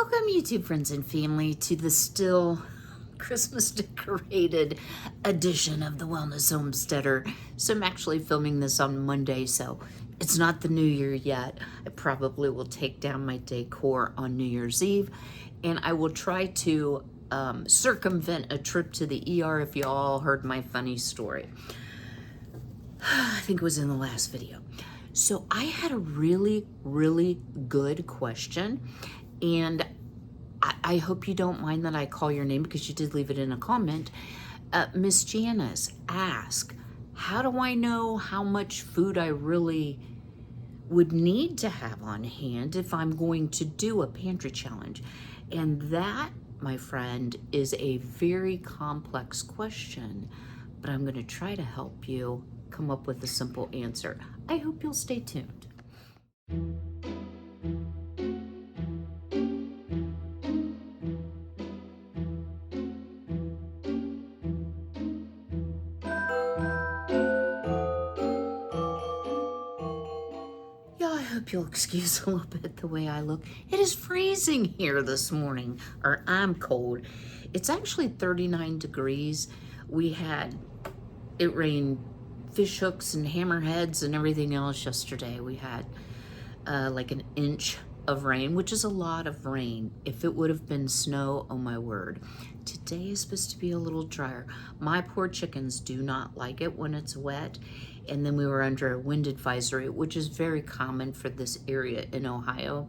Welcome, YouTube friends and family, to the still Christmas decorated edition of the Wellness Homesteader. So I'm actually filming this on Monday, so it's not the New Year yet. I probably will take down my decor on New Year's Eve, and I will try to circumvent a trip to the ER if you all heard my funny story. I think it was in the last video. So I had a really good question, and I hope you don't mind that I call your name because you did leave it in a comment. Miss Janice asked, how do I know how much food I really would need to have on hand if I'm going to do a pantry challenge? And that, my friend, is a very complex question, but I'm going to try to help you come up with a simple answer. I hope you'll stay tuned. I hope you'll excuse a little bit the way I look. It is freezing here this morning, or I'm cold. It's actually 39 degrees. It rained fish hooks and hammerheads and everything else yesterday. We had like an inch of rain, which is a lot of rain. If it would have been snow, oh my word. Today is supposed to be a little drier. My poor chickens do not like it when it's wet. And then we were under a wind advisory, which is very common for this area in Ohio.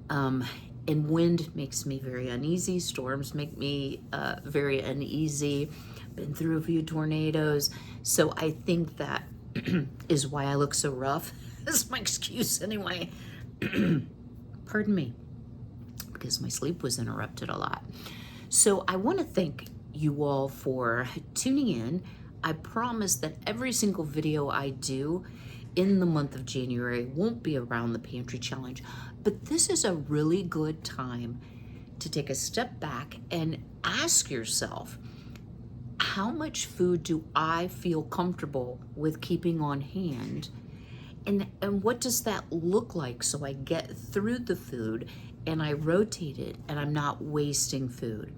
And wind makes me very uneasy. Storms make me very uneasy. Been through a few tornadoes. So I think that is why I look so rough. That's my excuse anyway. Pardon me, because my sleep was interrupted a lot. So I want to thank you all for tuning in. I promise that every single video I do in the month of January won't be around the pantry challenge, but this is a really good time to take a step back and ask yourself, how much food do I feel comfortable with keeping on hand? And what does that look like so I get through the food and I rotate it and I'm not wasting food?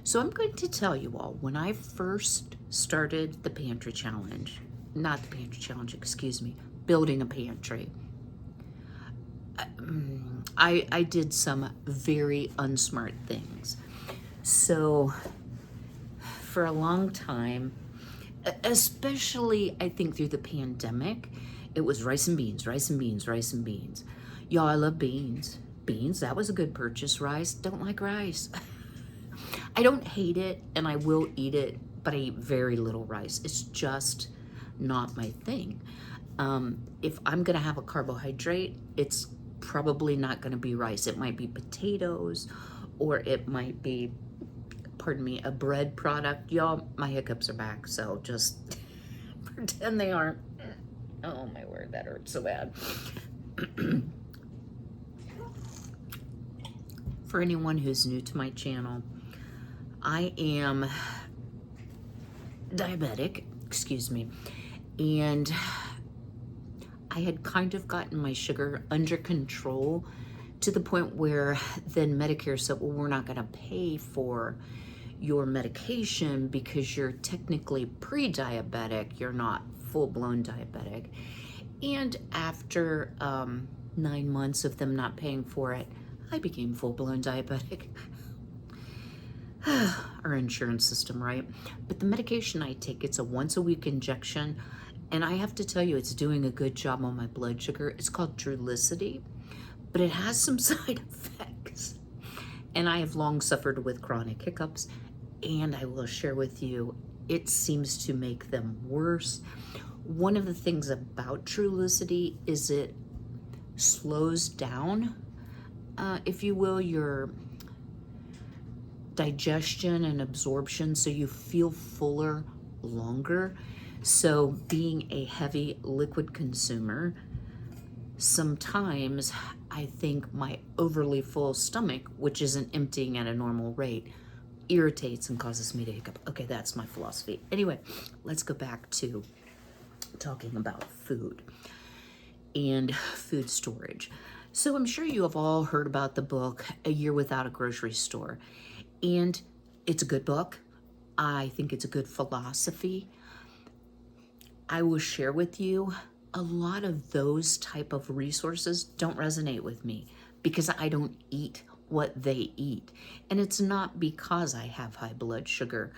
So I'm going to tell you all, when I first started the pantry challenge, not the pantry challenge, excuse me, building a pantry, I did some very unsmart things. So for a long time, especially I think through the pandemic, it was rice and beans, rice and beans, rice and beans. Y'all, I love beans. Beans, that was a good purchase. Rice, don't like rice. I don't hate it, and I will eat it, but I eat very little rice. It's just not my thing. If I'm gonna have a carbohydrate, it's probably not gonna be rice. It might be potatoes, or it might be, pardon me, a bread product. Y'all, my hiccups are back, so just pretend they aren't. Oh my word, that hurts so bad. For anyone who's new to my channel, I am diabetic, excuse me, and I had kind of gotten my sugar under control to the point where then Medicare said, well, we're not gonna pay for your medication because you're technically pre-diabetic, you're not full-blown diabetic. And after 9 months of them not paying for it, I became full-blown diabetic. Our insurance system, right? But the medication I take, it's a once-a-week injection, and I have to tell you, it's doing a good job on my blood sugar. It's called Trulicity, but it has some side effects. And I have long suffered with chronic hiccups, and I will share with you, it seems to make them worse. One of the things about Trulicity is it slows down, if you will, your digestion and absorption, so you feel fuller longer. So being a heavy liquid consumer, sometimes I think my overly full stomach, which isn't emptying at a normal rate, irritates and causes me to hiccup. Okay, that's my philosophy. Anyway, let's go back to talking about food and food storage. So I'm sure you have all heard about the book, A Year Without a Grocery Store. And it's a good book. I think it's a good philosophy. I will share with you a lot of those type of resources don't resonate with me because I don't eat what they eat. And it's not because I have high blood sugar.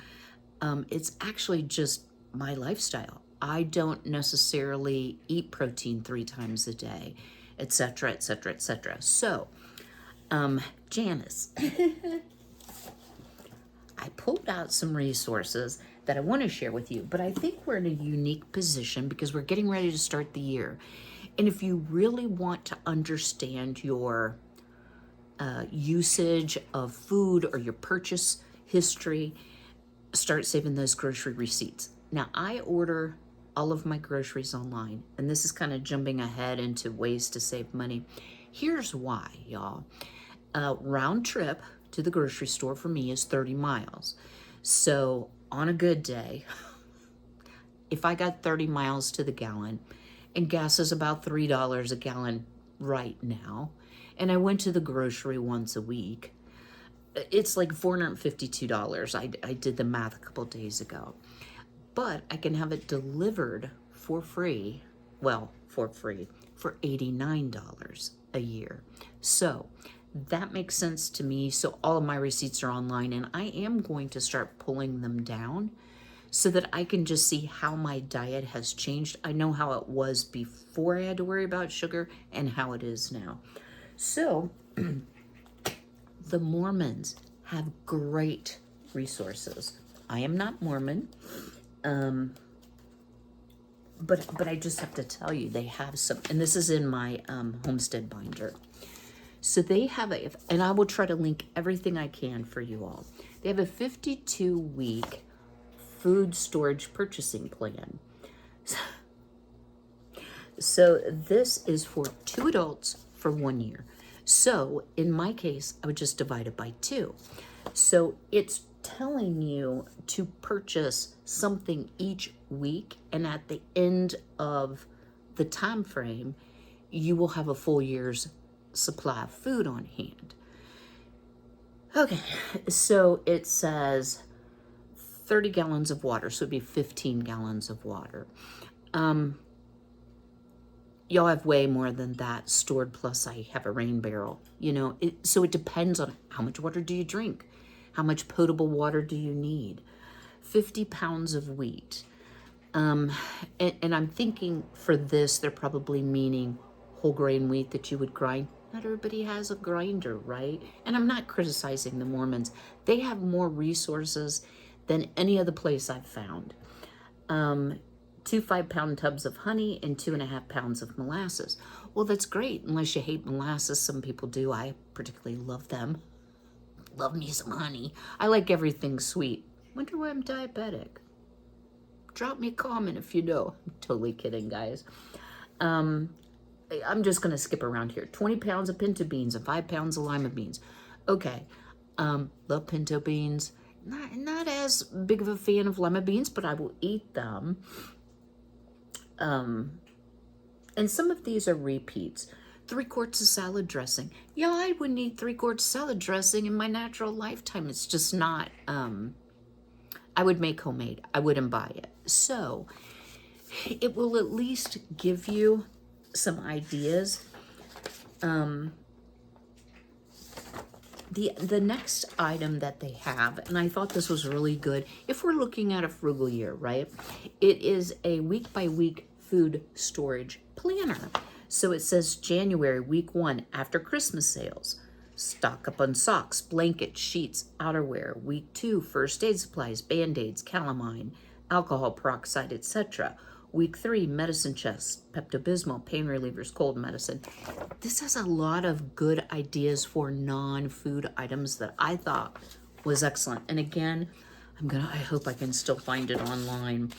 It's actually just my lifestyle. I don't necessarily eat protein 3 times a day, etc., etc., etc. So, Janice, I pulled out some resources that I want to share with you, but I think we're in a unique position because we're getting ready to start the year. And if you really want to understand your usage of food or your purchase history, start saving those grocery receipts. Now, I order all of my groceries online, and this is kind of jumping ahead into ways to save money. Here's why, y'all. Round trip to the grocery store for me is 30 miles. So on a good day, if I got 30 miles to the gallon, and gas is about $3 a gallon right now, and I went to the grocery once a week, it's like $452. I did the math a couple days ago. But I can have it delivered for free, for $89 a year. So that makes sense to me. So all of my receipts are online, and I am going to start pulling them down so that I can just see how my diet has changed. I know how it was before I had to worry about sugar and how it is now. So the Mormons have great resources. I am not Mormon, but I just have to tell you, they have some, and this is in my homestead binder. So they have and I will try to link everything I can for you all. They have a 52-week food storage purchasing plan. So this is for 2 adults for 1 year. So in my case, I would just divide it by 2. So it's telling you to purchase something each week, and at the end of the time frame, you will have a full year's supply of food on hand. Okay, so it says 30 gallons of water, so it'd be 15 gallons of water. Y'all have way more than that stored, plus I have a rain barrel, so it depends on how much water do you drink, how much potable water do you need. 50 pounds of wheat. And I'm thinking for this, they're probably meaning whole grain wheat that you would grind. Not everybody has a grinder, right? And I'm not criticizing the Mormons. They have more resources than any other place I've found. 2 5-pound tubs of honey and 2.5 pounds of molasses. Well, that's great, unless you hate molasses. Some people do. I particularly love them. Love me some honey. I like everything sweet. Wonder why I'm diabetic. Drop me a comment if you know. I'm totally kidding, guys. I'm just going to skip around here. 20 pounds of pinto beans and 5 pounds of lima beans. Okay. Love pinto beans. Not as big of a fan of lima beans, but I will eat them. And some of these are repeats. 3 quarts of salad dressing. Yeah, I would need 3 quarts of salad dressing in my natural lifetime. It's just not, I would make homemade. I wouldn't buy it. So it will at least give you some ideas. The next item that they have, and I thought this was really good, if we're looking at a frugal year, right? It is a week-by-week food storage planner. So it says January, week 1, after Christmas sales. Stock up on socks, blankets, sheets, outerwear. Week 2, first aid supplies, Band-Aids, calamine, alcohol peroxide, etc. Week 3, medicine chest, Pepto-Bismol, pain relievers, cold medicine. This has a lot of good ideas for non-food items that I thought was excellent. And again, I hope I can still find it online.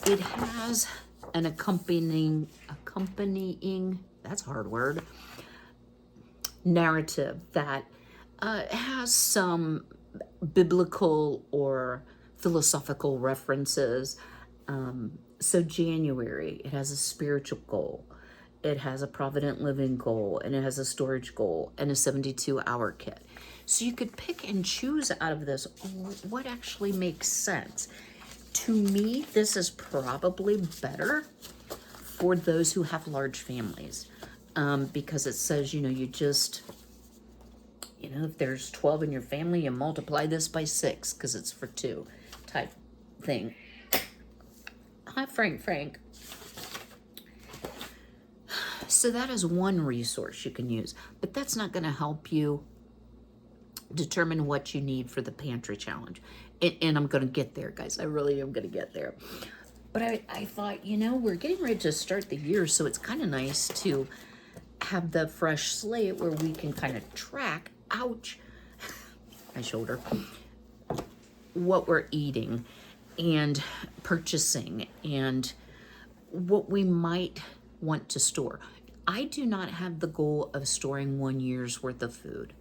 It has an accompanying, that's a hard word, narrative that has some biblical or philosophical references. So January, it has a spiritual goal. It has a provident living goal, and it has a storage goal and a 72-hour kit. So you could pick and choose out of this what actually makes sense. To me, this is probably better for those who have large families, because it says, if there's 12 in your family, you multiply this by 6 because it's for 2 type thing. Hi, Frank. So that is one resource you can use, but that's not going to help you determine what you need for the pantry challenge. And I'm going to get there, guys. I really am going to get there. But I thought, we're getting ready to start the year, so it's kind of nice to have the fresh slate where we can kind of track, ouch, my shoulder, what we're eating and purchasing and what we might want to store. I do not have the goal of storing 1 year's worth of food.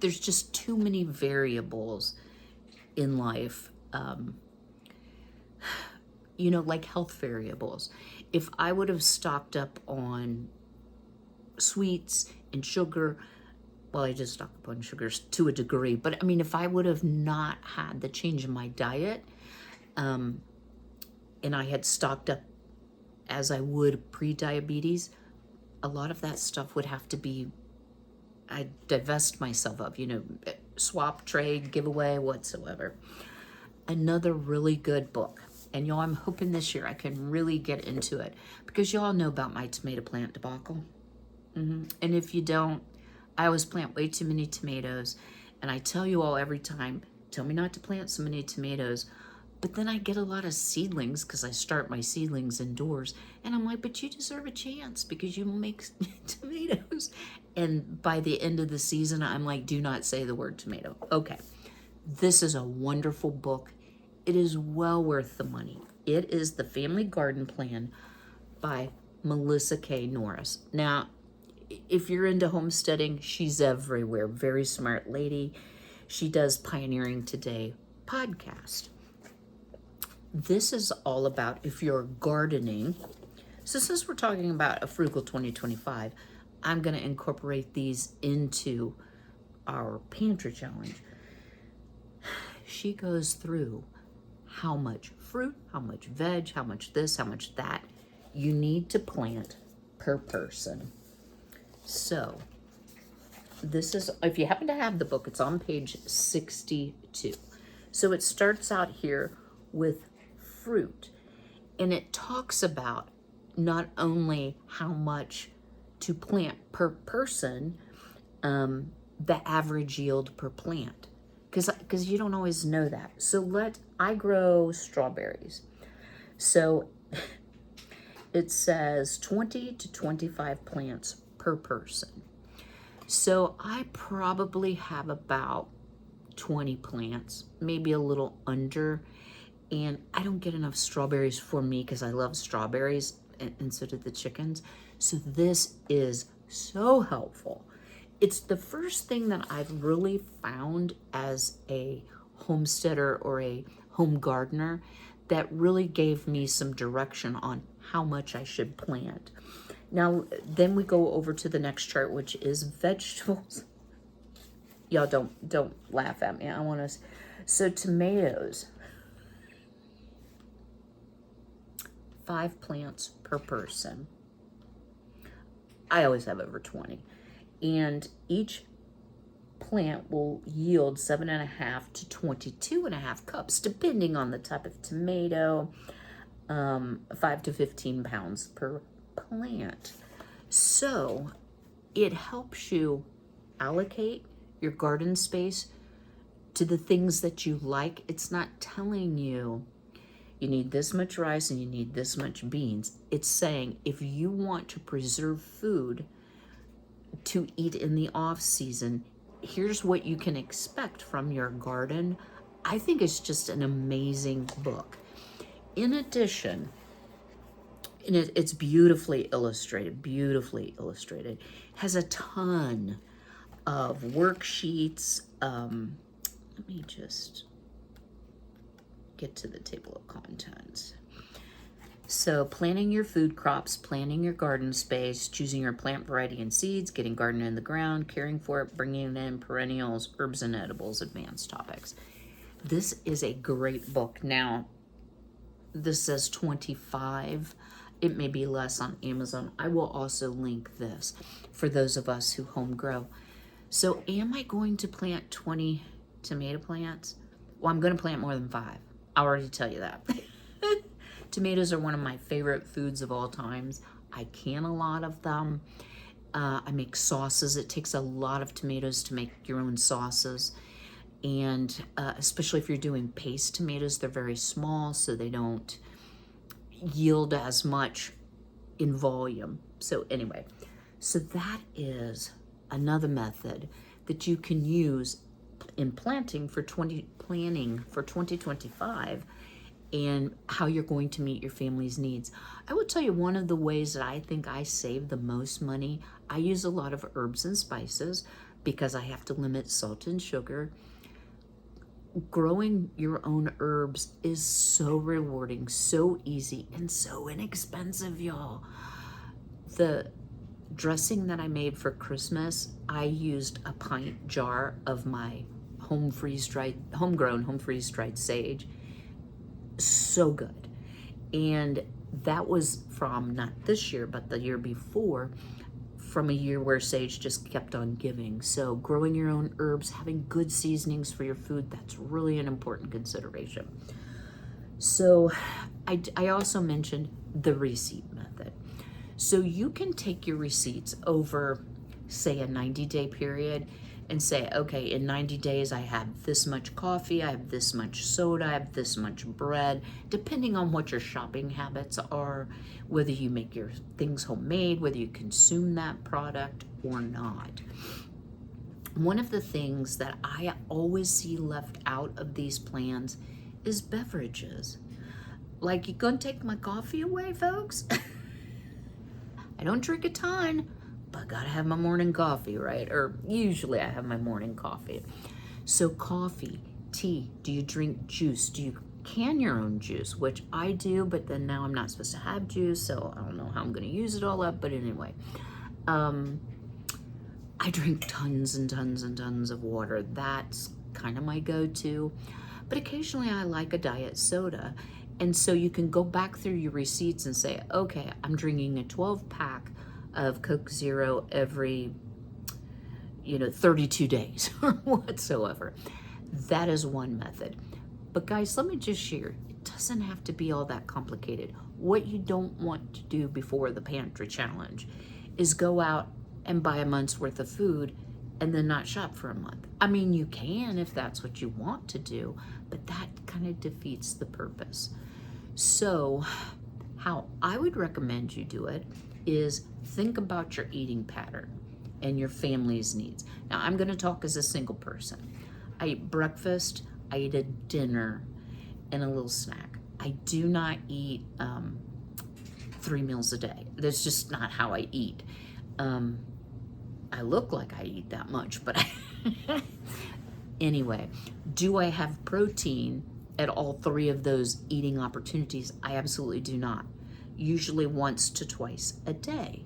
There's just too many variables in life, like health variables. If I would have stocked up on sweets and sugar, well, I just stock up on sugars to a degree, but I mean, if I would have not had the change in my diet, and I had stocked up as I would pre-diabetes, a lot of that stuff would have to be, I divest myself of, swap, trade, giveaway, whatsoever. Another really good book. And y'all, I'm hoping this year I can really get into it, because y'all know about my tomato plant debacle. And if you don't, I always plant way too many tomatoes. And I tell you all every time, tell me not to plant so many tomatoes. But then I get a lot of seedlings because I start my seedlings indoors. And I'm like, but you deserve a chance because you will make tomatoes. And by the end of the season, I'm like, do not say the word tomato. Okay. This is a wonderful book. It is well worth the money. It is The Family Garden Plan by Melissa K. Norris. Now, if you're into homesteading, she's everywhere. Very smart lady. She does Pioneering Today podcast. This is all about if you're gardening. So since we're talking about a frugal 2025, I'm going to incorporate these into our pantry challenge. She goes through how much fruit, how much veg, how much this, how much that you need to plant per person. So this is, if you happen to have the book, it's on page 62. So it starts out here with fruit, and it talks about not only how much to plant per person, the average yield per plant, because you don't always know that. So I grow strawberries, so it says 20 to 25 plants per person. So I probably have about 20 plants, maybe a little under. And I don't get enough strawberries for me because I love strawberries, and so do the chickens. So this is so helpful. It's the first thing that I've really found as a homesteader or a home gardener that really gave me some direction on how much I should plant. Now, then we go over to the next chart, which is vegetables. Y'all don't laugh at me. I want to. So tomatoes. 5 plants per person. I always have over 20. And each plant will yield 7.5 to 22.5 cups, depending on the type of tomato, 5 to 15 pounds per plant. So it helps you allocate your garden space to the things that you like. It's not telling you you need this much rice and you need this much beans. It's saying if you want to preserve food to eat in the off season, here's what you can expect from your garden. I think it's just an amazing book. In addition, and it's beautifully illustrated, has a ton of worksheets. Let me just get to the table of contents. So planting your food crops, planting your garden space, choosing your plant variety and seeds, getting garden in the ground, caring for it, bringing in perennials, herbs and edibles, advanced topics. This is a great book. Now, this says 25. It may be less on Amazon. I will also link this for those of us who home grow. So am I going to plant 20 tomato plants? Well, I'm going to plant more than 5. I'll already tell you that. Tomatoes are one of my favorite foods of all times. I can a lot of them. I make sauces. It takes a lot of tomatoes to make your own sauces. And especially if you're doing paste tomatoes, they're very small, so they don't yield as much in volume. So anyway, so that is another method that you can use in planning for 2025 and how you're going to meet your family's needs. I will tell you one of the ways that I think I save the most money. I use a lot of herbs and spices because I have to limit salt and sugar. Growing your own herbs is so rewarding, so easy, and so inexpensive, y'all. The dressing that I made for Christmas, I used a pint jar of my homegrown home freeze-dried sage. So good. And that was from not this year, but the year before, from a year where sage just kept on giving. So growing your own herbs, having good seasonings for your food, that's really an important consideration. So I also mentioned the receipt method. So you can take your receipts over, say, a 90-day period and say, okay, in 90 days, I have this much coffee, I have this much soda, I have this much bread, depending on what your shopping habits are, whether you make your things homemade, whether you consume that product or not. One of the things that I always see left out of these plans is beverages. Like, you gonna take my coffee away, folks? I don't drink a ton, but I gotta have my morning coffee, right? Or usually I have my morning coffee. So coffee, tea, do you drink juice? Do you can your own juice? Which I do, but then now I'm not supposed to have juice, so I don't know how I'm gonna use it all up, but anyway. I drink tons and tons and tons of water. That's kind of my go-to. But occasionally I like a diet soda. And so you can go back through your receipts and say, okay, I'm drinking a 12-pack of Coke Zero every, 32 days or whatsoever. That is one method. But guys, let me just share, it doesn't have to be all that complicated. What you don't want to do before the pantry challenge is go out and buy a month's worth of food and then not shop for a month. I mean, you can if that's what you want to do, but that kind of defeats the purpose. So how I would recommend you do it is think about your eating pattern and your family's needs. Now, I'm going to talk as a single person. I eat breakfast, I eat a dinner, and a little snack. I do not eat 3 meals a day. That's just not how I eat. I look like I eat that much, but anyway, do I have protein at all 3 of those eating opportunities? I absolutely do not. Usually once to twice a day.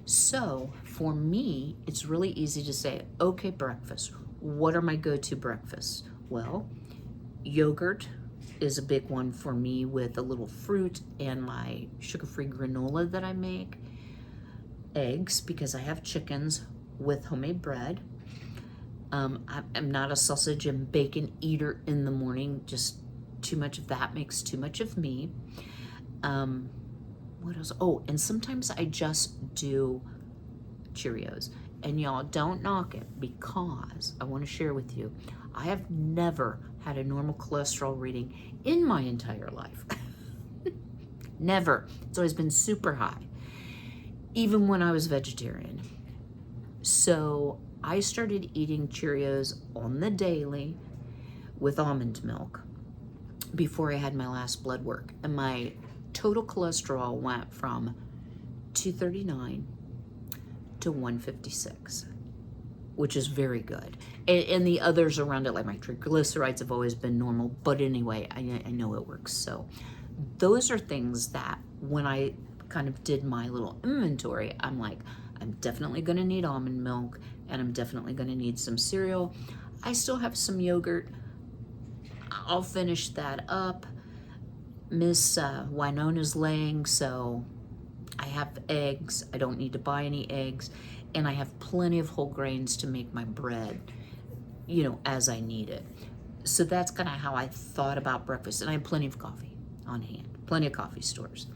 So for me, it's really easy to say, okay, breakfast. What are my go-to breakfasts? Well, yogurt is a big one for me with a little fruit and my sugar-free granola that I make. Eggs, because I have chickens, with homemade bread. I'm not a sausage and bacon eater in the morning. Just too much of that makes too much of me. What else? Oh, and sometimes I just do Cheerios. And y'all, don't knock it, because I want to share with you, I have never had a normal cholesterol reading in my entire life. Never. It's always been super high, even when I was vegetarian. So I started eating Cheerios on the daily with almond milk before I had my last blood work. And my total cholesterol went from 239 to 156. which is very good. And the others around it, like my triglycerides, have always been normal. But anyway, I know it works. So those are things that when I kind of did my little inventory, I'm like, I'm definitely going to need almond milk, and I'm definitely going to need some cereal. I still have some yogurt. I'll finish that up. Miss Winona's laying, so I have eggs. I don't need to buy any eggs. And I have plenty of whole grains to make my bread, you know, as I need it. So that's kind of how I thought about breakfast. And I have plenty of coffee on hand, plenty of coffee stores.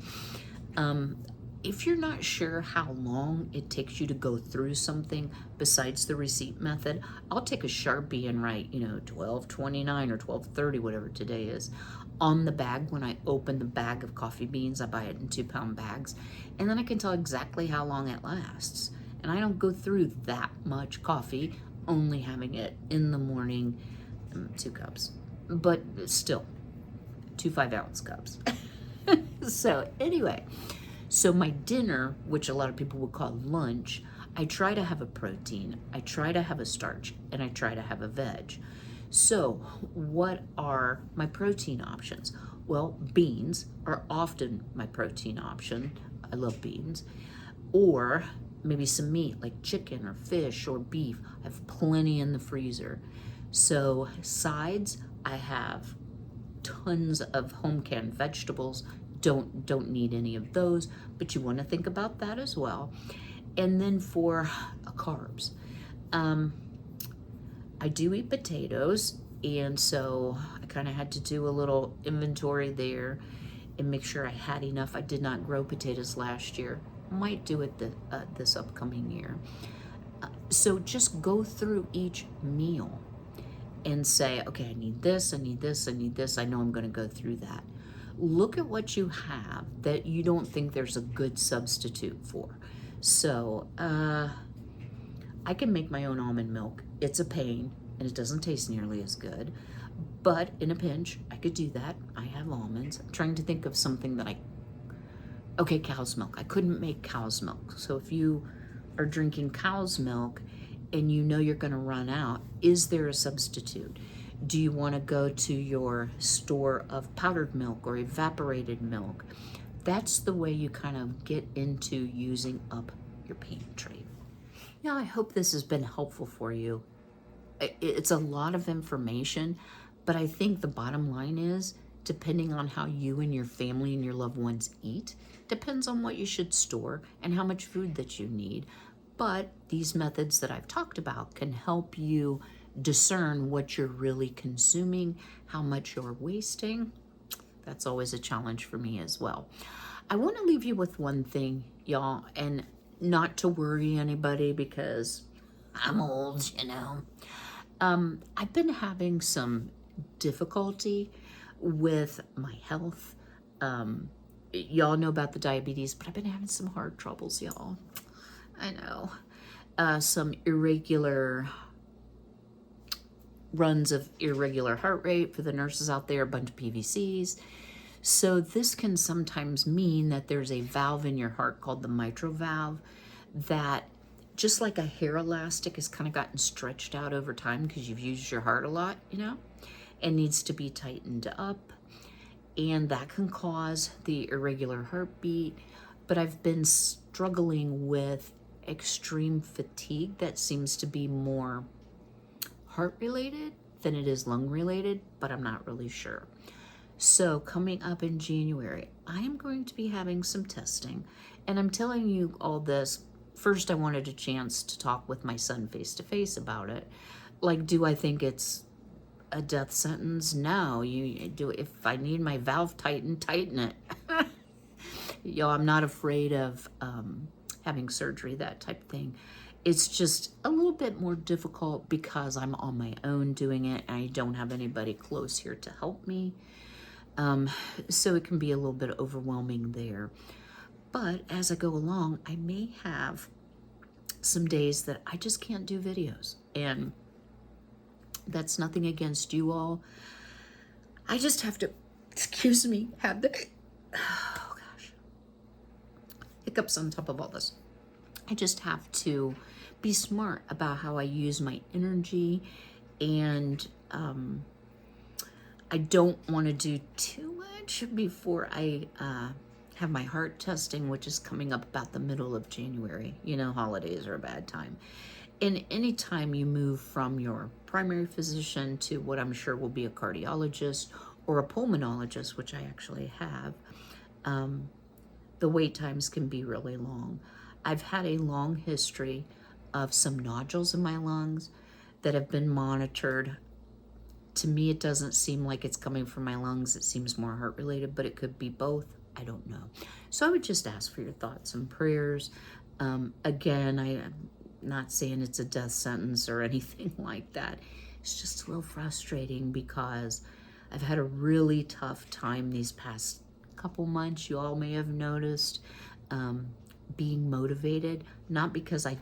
If you're not sure how long it takes you to go through something besides the receipt method, I'll take a Sharpie and write, you know, 12:29 or 12:30, whatever today is, on the bag. When I open the bag of coffee beans, I buy it in 2-pound bags, and then I can tell exactly how long it lasts. And I don't go through that much coffee, only having it in the morning, 2 cups, but still 2 5-ounce cups. So anyway, so my dinner, which a lot of people would call lunch, I try to have a protein, I try to have a starch, and I try to have a veg. So what are my protein options? Well, beans are often my protein option. I love beans. Or maybe some meat like chicken or fish or beef. I have plenty in the freezer. So sides, I have tons of home canned vegetables. Don't need any of those, but you want to think about that as well. And then for carbs, I do eat potatoes, and so I kind of had to do a little inventory there and make sure I had enough. I did not grow potatoes last year. Might do it this upcoming year. So just go through each meal and say, okay, I need this, I need this, I need this. I know I'm going to go through that. Look at what you have that you don't think there's a good substitute for. So I can make my own almond milk. It's a pain, and it doesn't taste nearly as good. But in a pinch, I could do that. I have almonds. I'm trying to think of something that okay, cow's milk. I couldn't make cow's milk. So if you are drinking cow's milk and you know you're going to run out, is there a substitute? Do you want to go to your store of powdered milk or evaporated milk? That's the way you kind of get into using up your pantry. Yeah, I hope this has been helpful for you. It's a lot of information, but I think the bottom line is, depending on how you and your family and your loved ones eat, depends on what you should store and how much food that you need. But these methods that I've talked about can help you discern what you're really consuming, how much you're wasting. That's always a challenge for me as well. I want to leave you with one thing, y'all, and not to worry anybody because I'm old, you know. I've been having some difficulty with my health. Y'all know about the diabetes, but I've been having some heart troubles, y'all. I know. Some irregular runs of irregular heart rate for the nurses out there, a bunch of PVCs. So this can sometimes mean that there's a valve in your heart called the mitral valve that, just like a hair elastic, has kind of gotten stretched out over time because you've used your heart a lot, you know, and needs to be tightened up. And that can cause the irregular heartbeat. But I've been struggling with extreme fatigue that seems to be more heart related than it is lung related, but I'm not really sure. So coming up in January, I am going to be having some testing, and I'm telling you all this. First, I wanted a chance to talk with my son face to face about it. Like, do I think it's a death sentence? No. You do. If I need my valve tightened, tighten it. Yo, I'm not afraid of having surgery, that type of thing. It's just a little bit more difficult because I'm on my own doing it. And I don't have anybody close here to help me. So it can be a little bit overwhelming there. But as I go along, I may have some days that I just can't do videos. And that's nothing against you all. I just have to, excuse me, have the, oh gosh, hiccups on top of all this. I just have to be smart about how I use my energy, and I don't want to do too much before I have my heart testing, which is coming up about the middle of January. You know, holidays are a bad time. And anytime you move from your primary physician to what I'm sure will be a cardiologist or a pulmonologist, which I actually have, the wait times can be really long. I've had a long history of some nodules in my lungs that have been monitored. To me, it doesn't seem like it's coming from my lungs. It seems more heart related, but it could be both. I don't know. So I would just ask for your thoughts and prayers. Again, I'm not saying it's a death sentence or anything like that. It's just a little frustrating because I've had a really tough time these past couple months. You all may have noticed being motivated, not because I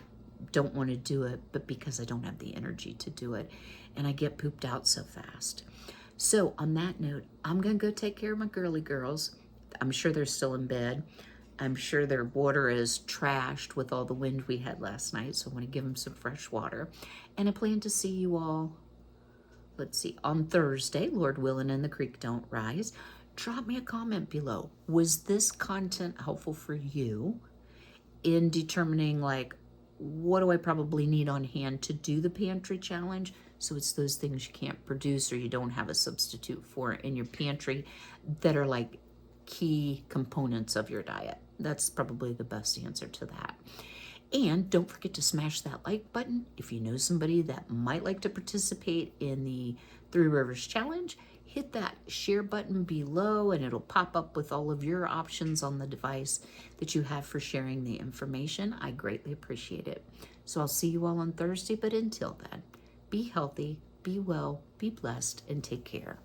don't want to do it, but because I don't have the energy to do it. And I get pooped out so fast. So on that note, I'm going to go take care of my girly girls. I'm sure they're still in bed. I'm sure their water is trashed with all the wind we had last night. So I want to give them some fresh water. And I plan to see you all, let's see, on Thursday, Lord willing, and the creek don't rise. Drop me a comment below. Was this content helpful for you in determining, like, what do I probably need on hand to do the pantry challenge? So it's those things you can't produce or you don't have a substitute for in your pantry that are like key components of your diet. That's probably the best answer to that. And don't forget to smash that like button if you know somebody that might like to participate in the Three Rivers Challenge. Hit that share button below and it'll pop up with all of your options on the device that you have for sharing the information. I greatly appreciate it. So I'll see you all on Thursday, but until then, be healthy, be well, be blessed, and take care.